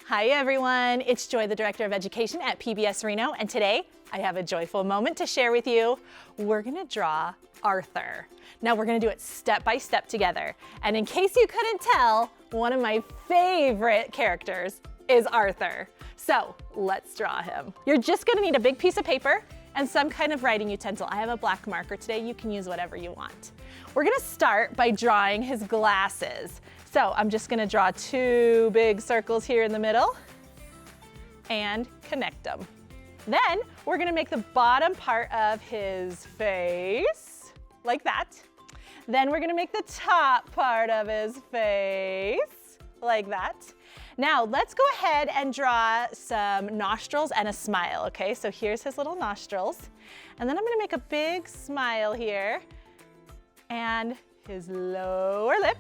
Hi everyone, it's Joy, the Director of Education at PBS Reno, and today I have a joyful moment to share with you. We're gonna draw Arthur. Now we're gonna do it step by step together. And in case you couldn't tell, one of my favorite characters is Arthur. So let's draw him. You're just gonna need a big piece of paper and some kind of writing utensil. I have a black marker today. You can use whatever you want. We're gonna start by drawing his glasses. So I'm just gonna draw two big circles here in the middle and connect them. Then we're gonna make the bottom part of his face, like that. Then we're gonna make the top part of his face, like that. Now let's go ahead and draw some nostrils and a smile, okay? So here's his little nostrils. And then I'm gonna make a big smile here and his lower lip.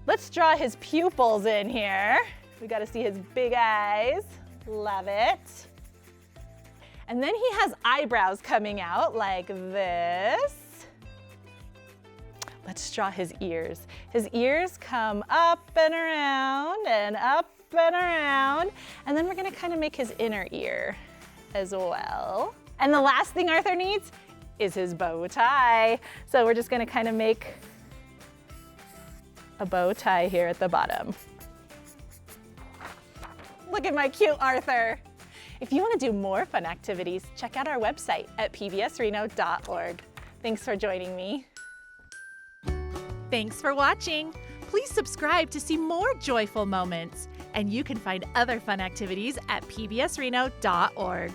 Let's draw his pupils in here. We gotta see his big eyes. Love it. And then he has eyebrows coming out like this. Let's draw his ears. His ears come up and around and up and around. And then we're gonna kind of make his inner ear as well. And the last thing Arthur needs is his bow tie. So we're just gonna kind of make a bow tie here at the bottom. Look at my cute Arthur. If you want to do more fun activities, check out our website at pbsreno.org. Thanks for joining me. Thanks for watching. Please subscribe to see more joyful moments. And you can find other fun activities at pbsreno.org.